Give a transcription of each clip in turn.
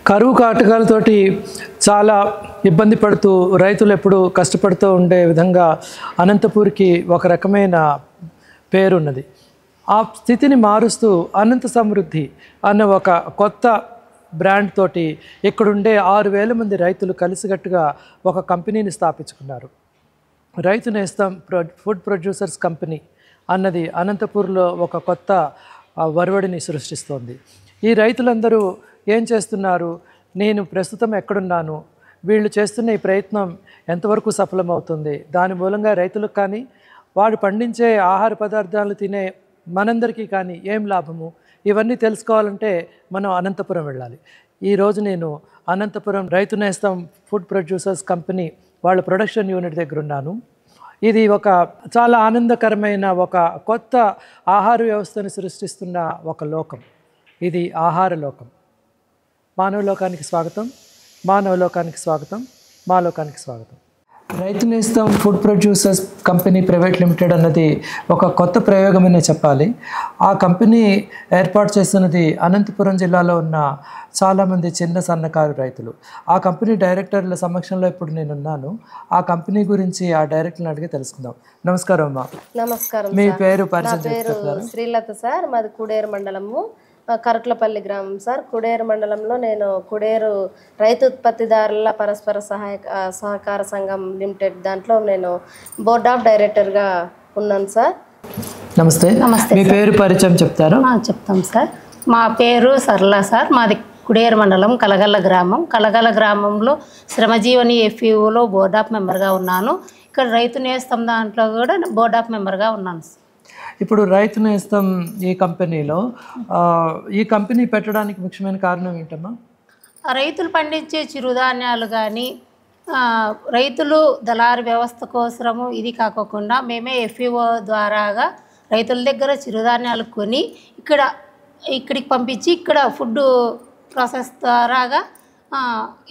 కరువు కాటకాలతోటి చాలా ఇబ్బంది పడుతూ రైతులు ఎప్పుడు కష్టపడుతూ ఉండే విధంగా అనంతపూర్కి ఒక రకమైన పేరున్నది. ఆ స్థితిని మారుస్తూ అనంత సమృద్ధి అన్న ఒక కొత్త బ్రాండ్ తోటి ఇక్కడుండే 6,000 మంది రైతులు కలిసికట్టుగా ఒక కంపెనీని స్థాపించుకున్నారు. రైతు నేస్తం ఫుడ్ ప్రొడ్యూసర్స్ కంపెనీ అన్నది అనంతపూర్లో ఒక కొత్త వరవడిని సృష్టిస్తోంది. ఈ రైతులందరూ ఏం చేస్తున్నారు, నేను ప్రస్తుతం ఎక్కడున్నాను, వీళ్ళు చేస్తున్న ఈ ప్రయత్నం ఎంతవరకు సఫలమవుతుంది, దాని మూలంగా రైతులకు కానీ వాడు పండించే ఆహార పదార్థాలు తినే మనందరికీ కానీ ఏం లాభము, ఇవన్నీ తెలుసుకోవాలంటే మనం అనంతపురం వెళ్ళాలి. ఈరోజు నేను అనంతపురం రైతు నేస్తం ఫుడ్ ప్రొడ్యూసర్స్ కంపెనీ వాళ్ళ ప్రొడక్షన్ యూనిట్ దగ్గర ఉన్నాను. ఇది ఒక చాలా ఆనందకరమైన ఒక కొత్త ఆహార వ్యవస్థను సృష్టిస్తున్న ఒక లోకం. ఇది ఆహార లోకం. మానవ లోకానికి స్వాగతం, మానవ లోకానికి స్వాగతం, మా లోకానికి స్వాగతం. రైతు నేస్తం food producers company private limited అన్నది ఒక కొత్త ప్రయోగమనే చెప్పాలి. ఆ కంపెనీ ఏర్పాటు చేస్తున్నది అనంతపురం జిల్లాలో ఉన్న చాలామంది చిన్న సన్నకారు రైతులు. ఆ కంపెనీ డైరెక్టర్ల సమక్షంలో ఇప్పుడు నేనున్నాను. ఆ కంపెనీ గురించి ఆ డైరెక్టర్ని అడిగి తెలుసుకుందాం. నమస్కారం అమ్మా. నమస్కారం. మీ పేరు శ్రీలత సార్, మాది కుడేరు మండలము, కరట్లపల్లి గ్రామం సార్. కుడేరు మండలంలో నేను కుడేరు రైతు ఉత్పత్తిదారుల పరస్పర సహకార సంఘం లిమిటెడ్ దాంట్లో నేను బోర్డ్ ఆఫ్ డైరెక్టర్గా ఉన్నాను సార్. నమస్తే. మీ పేరు పరిచయం చెప్తారా? చెప్తాం సార్. మా పేరు సరళ సార్. మాది కుడేరు మండలం కలగల్ల గ్రామం. కలగల్ల గ్రామంలో శ్రమజీవని ఎఫ్ఈఓలో బోర్డ్ ఆఫ్ మెంబర్గా ఉన్నాను. ఇక్కడ రైతు నేస్తం దాంట్లో కూడా బోర్డ్ ఆఫ్ మెంబర్గా ఉన్నాను సార్. ఇప్పుడు రైతు నేస్తం ఈ కంపెనీలో ఈ కంపెనీ పెట్టడానికి ముఖ్యమైన కారణం ఏంటమ్మా? రైతులు పండించే చిరుధాన్యాలు కానీ రైతులు దళారు వ్యవస్థ కోసము ఇది కాకుండా మేమే ఎఫ్ఈఓ ద్వారాగా రైతుల దగ్గర చిరుధాన్యాలు కొని ఇక్కడికి పంపించి ఇక్కడ ఫుడ్ ప్రాసెస్ ద్వారాగా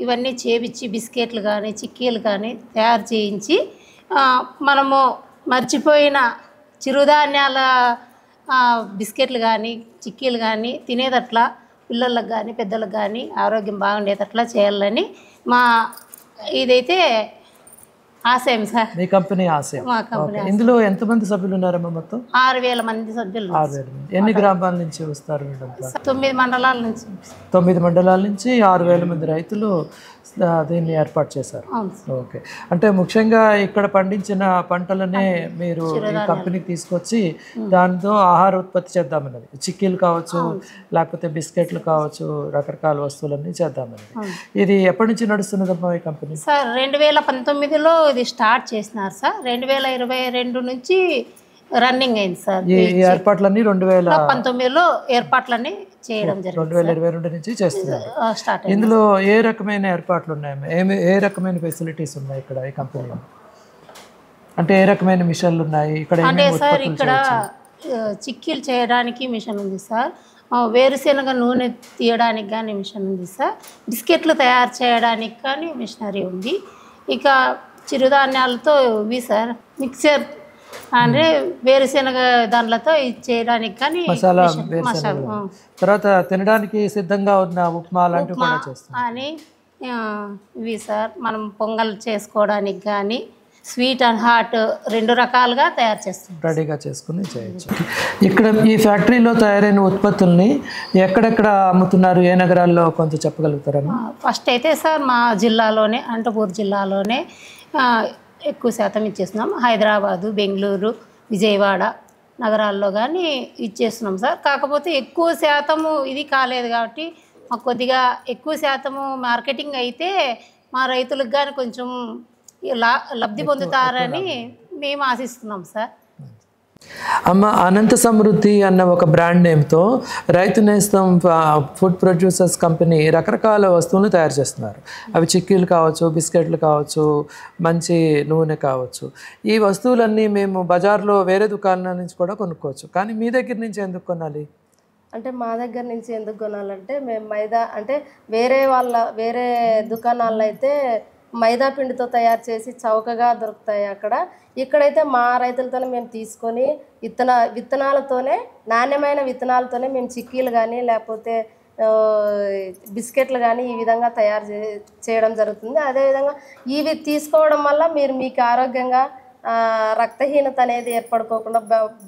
ఇవన్నీ చేపించి బిస్కెట్లు కానీ చిక్కీలు కానీ తయారు చేయించి మనము మర్చిపోయిన చిరుధాన్యాల బిస్కెట్లు కానీ చిక్కీలు కానీ తినేటట్లా పిల్లలకు కానీ పెద్దలకు కానీ ఆరోగ్యం బాగుండేటట్లా చేయాలని మా ఇదైతే ఆశయం సార్. మీ కంపెనీ ఆశయం. మా కంపెనీ. ఇందులో ఎంతమంది సభ్యులు ఉన్నారమ్మా? మొత్తం 6,000 మంది సభ్యులు. 6,000 మంది. ఎన్ని గ్రామాల నుంచి వస్తారు? 9 మండలాల నుంచి. 9 మండలాల నుంచి 6,000 మంది రైతులు దీన్ని ఏర్పాటు చేశారు. ఓకే. అంటే ముఖ్యంగా ఇక్కడ పండించిన పంటలనే మీరు ఈ కంపెనీకి తీసుకొచ్చి దాంతో ఆహార ఉత్పత్తి చేద్దామన్నది. చిక్కీలు కావచ్చు, లేకపోతే బిస్కెట్లు కావచ్చు, రకరకాల వస్తువులన్నీ చేద్దామన్నది. ఇది ఎప్పటి నుంచి నడుస్తున్నదమ్మా ఈ కంపెనీ? సార్ 2019లో ఇది స్టార్ట్ చేసినారు సార్. 2022 నుంచి రన్నింగ్ అయింది సార్. ఈ ఏర్పాట్లన్నీ 2019లో ఏర్పాట్లన్నీ చేయడం జరిగింది. 2022 నుంచి చేస్తున్నారు. ఇందులో ఏ రకమైన ఏర్పాట్లు ఉన్నాయి, ఏ రకమైన ఫెసిలిటీస్ ఉన్నాయి ఇక్కడ ఈ కంపెనీలో? అంటే ఏ రకమైన మిషన్లు ఉన్నాయి ఇక్కడ? అంటే సార్ ఇక్కడ చిక్కీలు చేయడానికి మిషన్ ఉంది సార్. వేరుశెనగ నూనె తీయడానికి కానీ మిషన్ ఉంది సార్. బిస్కెట్లు తయారు చేయడానికి కానీ మిషనరీ ఉంది. ఇక చిరుధాన్యాలతో ఇవి సార్ మిక్సర్ అంటే వేరుశెనగ దాంట్లతో ఇది చేయడానికి కానీ మసాలా, తర్వాత తినడానికి సిద్ధంగా ఉన్న ఉప్మా లాంటివి కూడా చేస్తాం అని ఇవి సార్. మనం పొంగల్ చేసుకోవడానికి కానీ స్వీట్ అండ్ హాట్ 2 రకాలుగా తయారు చేస్తాం, రెడీగా చేసుకుని చేయొచ్చు. ఇక్కడ ఈ ఫ్యాక్టరీలో తయారైన ఉత్పత్తుల్ని ఎక్కడెక్కడ అమ్ముతున్నారు, ఏ నగరాల్లో కొంచెం చెప్పగలుగుతారమ్మా? ఫస్ట్ అయితే సార్ మా జిల్లాలోనే అనంతపూర్ జిల్లాలోనే ఎక్కువ శాతం ఇచ్చేస్తున్నాం. హైదరాబాదు, బెంగళూరు, విజయవాడ నగరాల్లో కానీ ఇచ్చేస్తున్నాం సార్. కాకపోతే ఎక్కువ శాతము ఇది కాలేదు కాబట్టి మాకు కొద్దిగా ఎక్కువ శాతము మార్కెటింగ్ అయితే మా రైతులకు కానీ కొంచెం లబ్ధి పొందుతారని మేము ఆశిస్తున్నాం సార్. అమ్మ, అనంత సమృద్ధి అన్న ఒక బ్రాండ్ నేమ్తో రైతు నేస్తం ఫుడ్ ప్రొడ్యూసర్స్ కంపెనీ రకరకాల వస్తువులు తయారు చేస్తున్నారు. అవి చిక్కీలు కావచ్చు, బిస్కెట్లు కావచ్చు, మంచి నూనె కావచ్చు. ఈ వస్తువులన్నీ మేము బజార్లో వేరే దుకాణాల నుంచి కూడా కొనుక్కోవచ్చు, కానీ మీ దగ్గర నుంచి ఎందుకు కొనాలి? అంటే మా దగ్గర నుంచి ఎందుకు కొనాలంటే మేము వేరే దుకాణాల్లో అయితే మైదా పిండితో తయారు చేసి చౌకగా దొరుకుతాయి అక్కడ. ఇక్కడైతే మా రైతులతోనే మేము తీసుకొని విత్తనాలతోనే, నాణ్యమైన విత్తనాలతోనే మేము చిక్కీలు కానీ లేకపోతే బిస్కెట్లు కానీ ఈ విధంగా తయారు చేయడం జరుగుతుంది. అదేవిధంగా ఇవి తీసుకోవడం వల్ల మీకు ఆరోగ్యంగా రక్తహీనత అనేది ఏర్పడుకోకుండా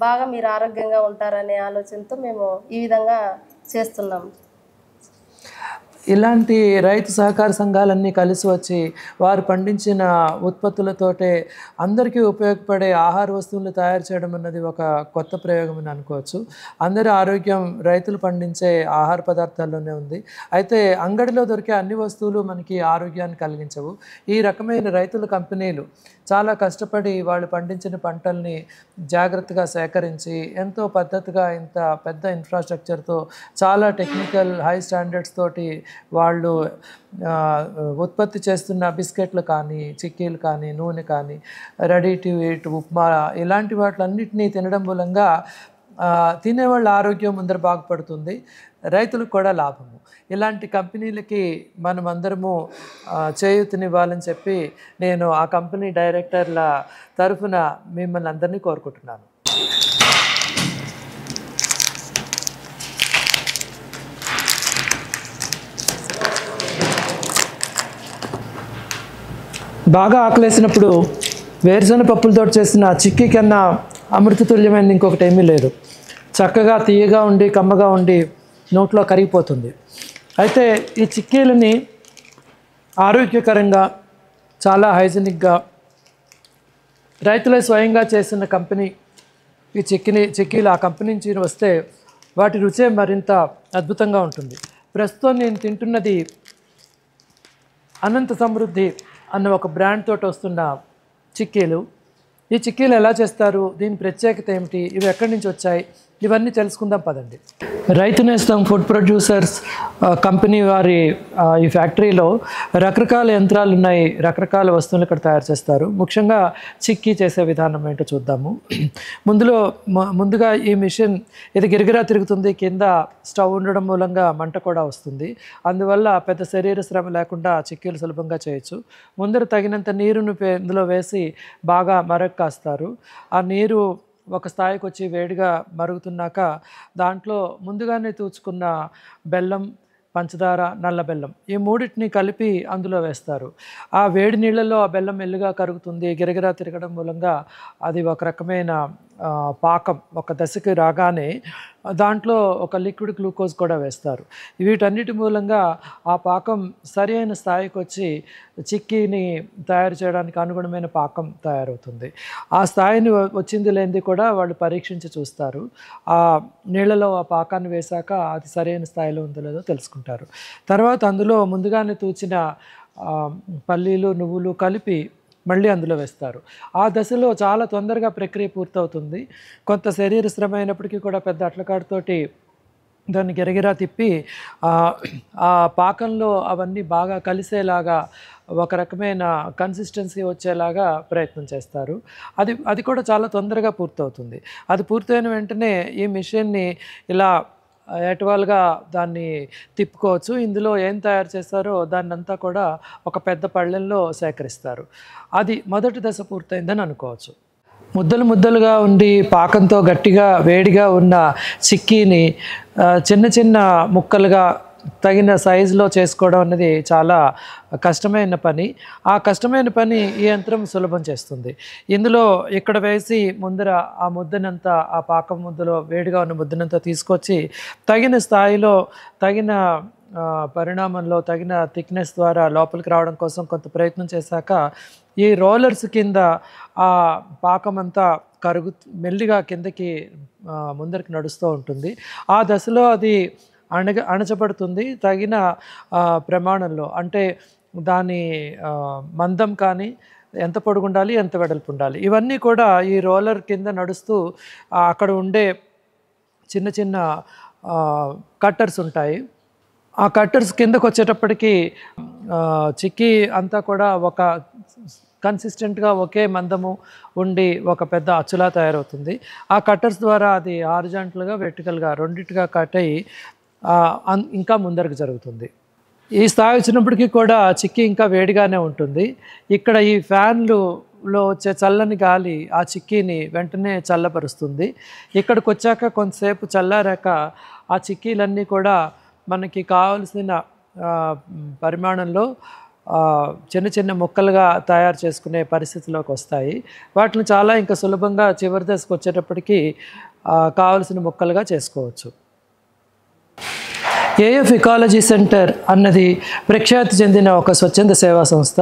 బాగా మీరు ఆరోగ్యంగా ఉంటారనే ఆలోచనతో మేము ఈ విధంగా చేస్తున్నాము. ఇలాంటి రైతు సహకార సంఘాలన్నీ కలిసి వచ్చి వారు పండించిన ఉత్పత్తులతోటే అందరికీ ఉపయోగపడే ఆహార వస్తువులు తయారు చేయడం అన్నది ఒక కొత్త ప్రయోగం అని అనుకోవచ్చు. అందరి ఆరోగ్యం రైతులు పండించే ఆహార పదార్థాల్లోనే ఉంది. అయితే అంగడిలో దొరికే అన్ని వస్తువులు మనకి ఆరోగ్యాన్ని కలిగించవు. ఈ రకమైన రైతుల కంపెనీలు చాలా కష్టపడి వాళ్ళు పండించిన పంటల్ని జాగ్రత్తగా సేకరించి ఎంతో పద్ధతిగా ఇంత పెద్ద ఇన్ఫ్రాస్ట్రక్చర్తో చాలా టెక్నికల్ హై స్టాండర్డ్స్ తోటి వాళ్ళు ఉత్పత్తి చేస్తున్న బిస్కెట్లు కానీ, చిక్కీలు కానీ, నూనె కానీ, రెడీ టు ఈట్, ఉప్మా ఇలాంటి వాటిలన్నింటినీ తినడం మూలంగా తినేవాళ్ళ ఆరోగ్యం ముందర బాగుపడుతుంది, రైతులకు కూడా లాభము. ఇలాంటి కంపెనీలకి మనం అందరము చేయూతనివ్వాలని చెప్పి నేను ఆ కంపెనీ డైరెక్టర్ల తరఫున మిమ్మల్ని అందరినీ కోరుకుంటున్నాను. బాగా ఆకలేసినప్పుడు వేరుశనగ పప్పులతో చేసిన చిక్కీ కన్నా అమృతతుల్యమైనది ఇంకొకటి ఏమీ లేదు. చక్కగా తీయగా ఉండి కమ్మగా ఉండి నోట్లో కరిగిపోతుంది. అయితే ఈ చిక్కీలని ఆరోగ్యకరంగా చాలా హైజీనిక్గా రైతులే స్వయంగా చేసిన కంపెనీ ఈ చిక్కీలు ఆ కంపెనీ నుంచి వస్తే వాటి రుచే మరింత అద్భుతంగా ఉంటుంది. ప్రస్తుతం నేను తింటున్నది అనంత సమృద్ధి అన్న ఒక బ్రాండ్ తోటి వస్తున్న చిక్కీలు. ఈ చిక్కీలు ఎలా చేస్తారు, దీని ప్రత్యేకత ఏమిటి, ఇవి ఎక్కడి నుంచి వచ్చాయి, ఇవన్నీ తెలుసుకుందాం పదండి. రైతు నేస్తం ఫుడ్ ప్రొడ్యూసర్స్ కంపెనీ వారి ఈ ఫ్యాక్టరీలో రకరకాల యంత్రాలు ఉన్నాయి, రకరకాల వస్తువులు ఇక్కడ తయారు చేస్తారు. ముఖ్యంగా చిక్కీ చేసే విధానం ఏంటో చూద్దాము. ముందుగా ఈ మిషన్ ఇది గిరిగిరా తిరుగుతుంది, కింద స్టవ్ ఉండడం మూలంగా మంట కూడా వస్తుంది. అందువల్ల పెద్ద శరీర శ్రమ లేకుండా చిక్కీలు సులభంగా చేయొచ్చు. ముందర తగినంత నీరును ఇందులో వేసి బాగా మరక్కాస్తారు. ఆ నీరు ఒక స్థాయికి వచ్చి వేడిగా మరుగుతున్నాక దాంట్లో ముందుగానే తూచుకున్న బెల్లం, పంచదార, నల్ల బెల్లం ఈ మూడింటిని కలిపి అందులో వేస్తారు. ఆ వేడి నీళ్ళల్లో ఆ బెల్లం మెల్లుగా కరుగుతుంది. గిరగిరా తిరగడం మూలంగా అది ఒక రకమైన పాకం ఒక దశకి రాగానే దాంట్లో ఒక లిక్విడ్ గ్లూకోజ్ కూడా వేస్తారు. వీటన్నిటి మూలంగా ఆ పాకం సరి అయిన స్థాయికి వచ్చి చిక్కీని తయారు చేయడానికి అనుగుణమైన పాకం తయారవుతుంది. ఆ స్థాయిని వచ్చింది లేనిది కూడా వాళ్ళు పరీక్షించి చూస్తారు. ఆ నీళ్ళలో ఆ పాకాన్ని వేశాక అది సరైన స్థాయిలో ఉందో లేదో తెలుసుకుంటారు. తర్వాత అందులో ముందుగానే తూచిన పల్లీలు, నువ్వులు కలిపి మళ్ళీ అందులో వేస్తారు. ఆ దశలో చాలా తొందరగా ప్రక్రియ పూర్తవుతుంది. కొంత శరీర శ్రమ అయినప్పటికీ కూడా పెద్ద అట్లకాడుతోటి దాన్ని గిరగిరా తిప్పి ఆ పాకంలో అవన్నీ బాగా కలిసేలాగా ఒక రకమైన కన్సిస్టెన్సీ వచ్చేలాగా ప్రయత్నం చేస్తారు. అది కూడా చాలా తొందరగా పూర్తవుతుంది. అది పూర్తయిన వెంటనే ఈ మిషన్ని ఇలా ఎటువల్గా దాన్ని తిప్పుకోవచ్చు. ఇందులో ఏం తయారు చేస్తారో దాన్ని అంతా కూడా ఒక పెద్ద పళ్ళెంలో సేకరిస్తారు. అది మొదటి దశ పూర్తయిందని అనుకోవచ్చు. ముద్దలుగా ఉండి పాకంతో గట్టిగా వేడిగా ఉన్న చిక్కీని చిన్న చిన్న ముక్కలుగా తగిన సైజులో చేసుకోవడం అనేది చాలా కష్టమైన పని. ఆ కష్టమైన పని ఈ యంత్రం సులభం చేస్తుంది. ఇందులో ఇక్కడ వేసి ముందర ఆ ముద్దనంతా ఆ పాకం ముద్దలో వేడిగా ఉన్న ముద్దనంతా తీసుకొచ్చి తగిన స్థాయిలో తగిన పరిణామంలో తగిన థిక్నెస్ ద్వారా లోపలికి రావడం కోసం కొంత ప్రయత్నం చేశాక ఈ రోలర్స్ కింద ఆ పాకం అంతా మెల్లిగా కిందకి ముందరికి నడుస్తూ ఉంటుంది. ఆ దశలో అది అణచబడుతుంది తగిన ప్రమాణంలో. అంటే దాని మందం కానీ ఎంత పొడుగుండాలి, ఎంత వెడల్పు ఉండాలి, ఇవన్నీ కూడా ఈ రోలర్ కింద నడుస్తూ అక్కడ ఉండే చిన్న చిన్న కట్టర్స్ ఉంటాయి. ఆ కట్టర్స్ కిందకు వచ్చేటప్పటికి చిక్కీ అంతా కూడా ఒక కన్సిస్టెంట్గా ఒకే మందము ఉండి ఒక పెద్ద అచ్చులా తయారవుతుంది. ఆ కట్టర్స్ ద్వారా అది హారిజాంటల్గా, వెర్టికల్గా రెండింటిగా కట్ అయ్యి ఇంకా ముందరకు జరుగుతుంది. ఈ స్థాయి వచ్చినప్పటికీ కూడా చిక్కీ ఇంకా వేడిగానే ఉంటుంది. ఇక్కడ ఈ ఫ్యాన్లో వచ్చే చల్లని గాలి ఆ చిక్కీని వెంటనే చల్లపరుస్తుంది. ఇక్కడికి వచ్చాక కొంతసేపు చల్లారాక ఆ చిక్కీలన్నీ కూడా మనకి కావలసిన పరిమాణంలో చిన్న చిన్న ముక్కలుగా తయారు చేసుకునే పరిస్థితిలోకి వస్తాయి. వాటిని చాలా ఇంకా సులభంగా చివరి దశకు వచ్చేటప్పటికి కావలసిన ముక్కలుగా చేసుకోవచ్చు. ఏఎఫ్ ఇకాలజీ సెంటర్ అన్నది ప్రఖ్యాతి చెందిన ఒక స్వచ్ఛంద సేవా సంస్థ.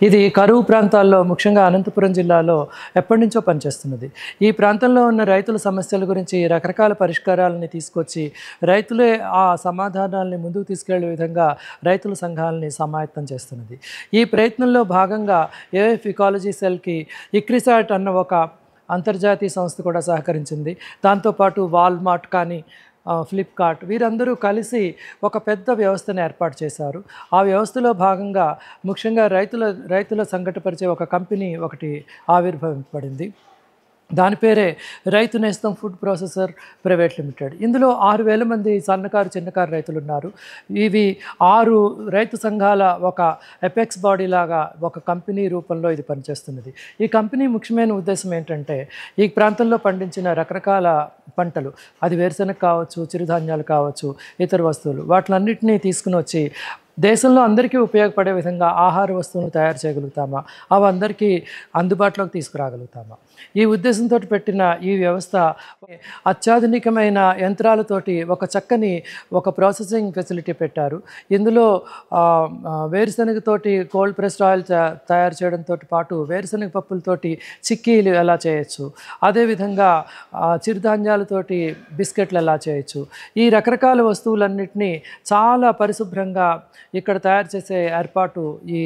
ఇది కరువు ప్రాంతాల్లో, ముఖ్యంగా అనంతపురం జిల్లాలో ఎప్పటి నుంచో పనిచేస్తున్నది. ఈ ప్రాంతంలో ఉన్న రైతుల సమస్యల గురించి రకరకాల పరిష్కారాలని తీసుకొచ్చి రైతులే ఆ సమాధానాలని ముందుకు తీసుకెళ్లే విధంగా రైతుల సంఘాలని సమాయత్తం చేస్తున్నది. ఈ ప్రయత్నంలో భాగంగా ఏఎఫ్ ఇకాలజీ సెల్కి ఇక్రిసాట్ అన్న ఒక అంతర్జాతీయ సంస్థ కూడా సహకరించింది. దాంతోపాటు వాల్మార్ట్ కానీ, ఫ్లిప్కార్ట్ వీరందరూ కలిసి ఒక పెద్ద వ్యవస్థను ఏర్పాటు చేశారు. ఆ వ్యవస్థలో భాగంగా ముఖ్యంగా రైతుల సంఘటపరిచే ఒక కంపెనీ ఒకటి ఆవిర్భవింపబడింది. దాని పేరే రైతు నేస్తం ఫుడ్ ప్రాసెసర్ ప్రైవేట్ లిమిటెడ్. ఇందులో 6,000 మంది సన్నకారు చిన్నకారు రైతులు ఉన్నారు. ఇవి 6 రైతు సంఘాల ఒక ఎపెక్స్ బాడీ లాగా ఒక కంపెనీ రూపంలో ఇది పనిచేస్తున్నది. ఈ కంపెనీ ముఖ్యమైన ఉద్దేశం ఏంటంటే, ఈ ప్రాంతంలో పండించిన రకరకాల పంటలు, అది వేరుశనగ కావచ్చు, చిరుధాన్యాలు కావచ్చు, ఇతర వస్తువులు, వాటిలన్నింటినీ తీసుకుని వచ్చి దేశంలో అందరికీ ఉపయోగపడే విధంగా ఆహార వస్తువులను తయారు చేయగలుగుతామా, అవి అందరికీ అందుబాటులోకి తీసుకురాగలుగుతామా, ఈ ఉద్దేశంతో పెట్టిన ఈ వ్యవస్థ అత్యాధునికమైన యంత్రాలతోటి ఒక చక్కని ఒక ప్రాసెసింగ్ ఫెసిలిటీ పెట్టారు. ఇందులో వేరుశనగతోటి కోల్డ్ ప్రెస్డ్ ఆయిల్ తయారు చేయడంతో పాటు వేరుశనగ పప్పులతోటి చిక్కీలు ఎలా చేయొచ్చు, అదేవిధంగా చిరుధాన్యాలతోటి బిస్కెట్లు ఎలా చేయొచ్చు, ఈ రకరకాల వస్తువులన్నింటినీ చాలా పరిశుభ్రంగా ఇక్కడ తయారు చేసే ఏర్పాటు ఈ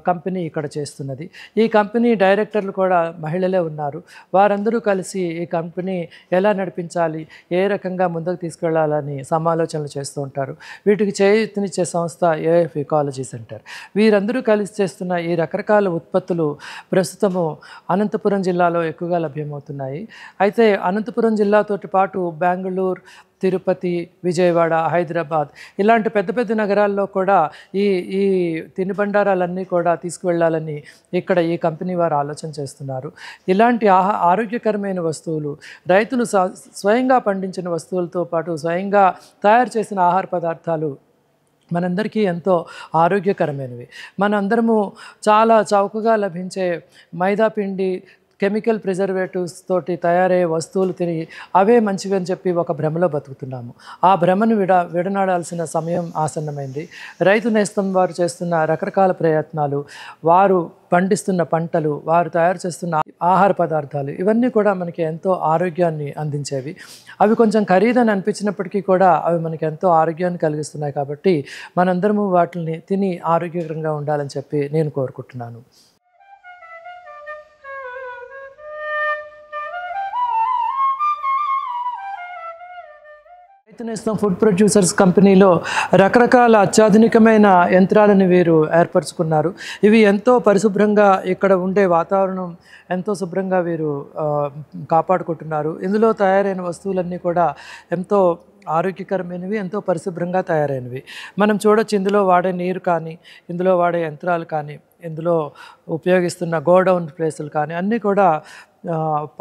కంపెనీ ఇక్కడ చేస్తున్నది. ఈ కంపెనీ డైరెక్టర్లు కూడా మహిళలే ఉన్నారు. వారందరూ కలిసి ఈ కంపెనీ ఎలా నడిపించాలి, ఏ రకంగా ముందుకు తీసుకెళ్లాలని సమాలోచనలు చేస్తూ ఉంటారు. వీటికి చేయూతనిచ్చే సంస్థ ఏఎఫ్ ఇకాలజీ సెంటర్. వీరందరూ కలిసి చేస్తున్న ఈ రకరకాల ఉత్పత్తులు ప్రస్తుతము అనంతపురం జిల్లాలో ఎక్కువగా లభ్యమవుతున్నాయి. అయితే అనంతపురం జిల్లాతో పాటు బెంగళూరు, తిరుపతి, విజయవాడ, హైదరాబాద్ ఇలాంటి పెద్ద పెద్ద నగరాల్లో కూడా ఈ తినుబండారాలన్నీ కూడా తీసుకువెళ్ళాలని ఇక్కడ ఈ కంపెనీ వారు ఆలోచన చేస్తున్నారు. ఇలాంటి ఆరోగ్యకరమైన వస్తువులు, రైతులు స్వయంగా పండించిన వస్తువులతో పాటు స్వయంగా తయారు చేసిన ఆహార పదార్థాలు మనందరికీ ఎంతో ఆరోగ్యకరమైనవి. మనందరము చాలా చౌకగా లభించే మైదా పిండి, కెమికల్ ప్రిజర్వేటివ్స్ తోటి తయారయ్యే వస్తువులు తిని అవే మంచివి అని చెప్పి ఒక భ్రమలో బతుకుతున్నాము. ఆ భ్రమను విడనాడాల్సిన సమయం ఆసన్నమైంది. రైతు నేస్తం వారు చేస్తున్న రకరకాల ప్రయత్నాలు, వారు పండిస్తున్న పంటలు, వారు తయారు చేస్తున్న ఆహార పదార్థాలు ఇవన్నీ కూడా మనకి ఎంతో ఆరోగ్యాన్ని అందించేవి. అవి కొంచెం ఖరీదని అనిపించినప్పటికీ కూడా అవి మనకి ఎంతో ఆరోగ్యాన్ని కలిగిస్తున్నాయి. కాబట్టి మనందరము వాటిని తిని ఆరోగ్యకరంగా ఉండాలని చెప్పి నేను కోరుకుంటున్నాను. రైతు నేస్తం ఫుడ్ ప్రొడ్యూసర్స్ కంపెనీలో రకరకాల అత్యాధునికమైన యంత్రాలను వీరు ఏర్పరచుకున్నారు. ఇవి ఎంతో పరిశుభ్రంగా ఇక్కడ ఉండే వాతావరణం ఎంతో శుభ్రంగా వీరు కాపాడుకుంటున్నారు. ఇందులో తయారైన వస్తువులన్నీ కూడా ఎంతో ఆరోగ్యకరమైనవి, ఎంతో పరిశుభ్రంగా తయారైనవి. మనం చూడొచ్చు, ఇందులో వాడే నీరు కానీ, ఇందులో వాడే యంత్రాలు కానీ, ఇందులో ఉపయోగిస్తున్న గోడౌన్ ప్లేసులు కానీ అన్నీ కూడా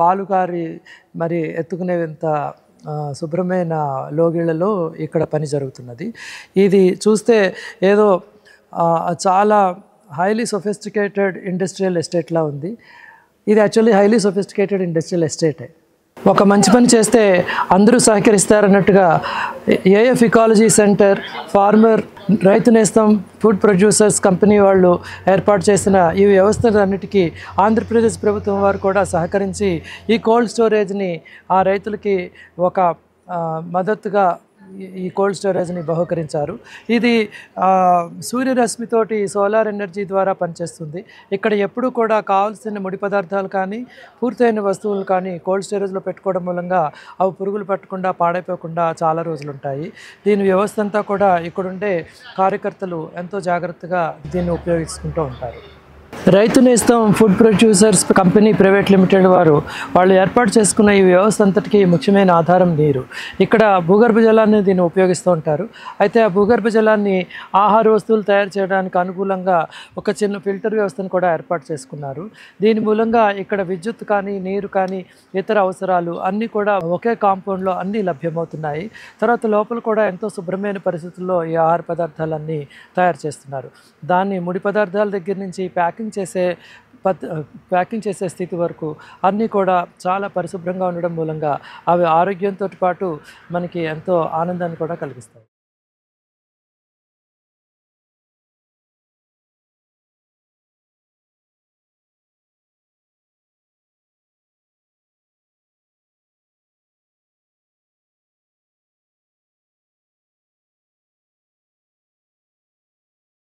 పాలుగారి మరి ఎత్తుకునేంత శుభ్రమైన లోగిళ్లలో ఇక్కడ పని జరుగుతున్నది. ఇది చూస్తే ఏదో చాలా హైలీ సొఫిస్టికేటెడ్ ఇండస్ట్రియల్ ఎస్టేట్లా ఉంది. ఇది యాక్చువల్లీ హైలీ సొఫిస్టికేటెడ్ ఇండస్ట్రియల్ ఎస్టేటే. ఒక మంచి పని చేస్తే అందరూ సహకరిస్తారన్నట్టుగా ఏఎఫ్ ఇకాలజీ సెంటర్, ఫార్మర్, రైతు నేస్తం ఫుడ్ ప్రొడ్యూసర్స్ కంపెనీ వాళ్ళు ఏర్పాటు చేసిన ఈ వ్యవస్థలన్నిటికీ ఆంధ్రప్రదేశ్ ప్రభుత్వం వారు కూడా సహకరించి ఈ కోల్డ్ స్టోరేజ్ని ఆ రైతులకి ఒక మద్దతుగా ఈ కోల్డ్ స్టోరేజ్ని బహుకరించారు. ఇది సూర్యరశ్మితోటి సోలార్ ఎనర్జీ ద్వారా పనిచేస్తుంది. ఇక్కడ ఎప్పుడూ కూడా కావాల్సిన ముడి పదార్థాలు కానీ, పూర్తయిన వస్తువులు కానీ కోల్డ్ స్టోరేజ్లో పెట్టుకోవడం మూలంగా అవి పురుగులు పట్టకుండా, పాడైపోకుండా చాలా రోజులు ఉంటాయి. దీని వ్యవస్థ అంతా కూడా ఇక్కడుండే కార్యకర్తలు ఎంతో జాగ్రత్తగా దీన్ని ఉపయోగించుకుంటూ ఉంటారు. రైతు నేస్తం food producers company private limited వాళ్ళు ఏర్పాటు చేసుకున్న ఈ వ్యవస్థ అంతటికీ ముఖ్యమైన ఆధారం నీరు. ఇక్కడ భూగర్భ జలాన్ని దీన్ని ఉపయోగిస్తూ ఉంటారు. అయితే ఆ భూగర్భ జలాన్ని ఆహార వస్తువులు తయారు చేయడానికి అనుకూలంగా ఒక చిన్న ఫిల్టర్ వ్యవస్థను కూడా ఏర్పాటు చేసుకున్నారు. దీని మూలంగా ఇక్కడ విద్యుత్ కానీ, నీరు కానీ, ఇతర అవసరాలు అన్నీ కూడా ఒకే కాంపౌండ్లో అన్నీ లభ్యమవుతున్నాయి. తర్వాత లోపల కూడా ఎంతో శుభ్రమైన పరిస్థితుల్లో ఈ ఆహార పదార్థాలన్నీ తయారు చేస్తున్నారు. దాన్ని ముడి పదార్థాల దగ్గర నుంచి ప్యాకింగ్ చేసే స్థితి వరకు అన్నీ కూడా చాలా పరిశుభ్రంగా ఉండడం మూలంగా అవి ఆరోగ్యంతో పాటు మనకి ఎంతో ఆనందాన్ని కూడా కలిగిస్తాయి.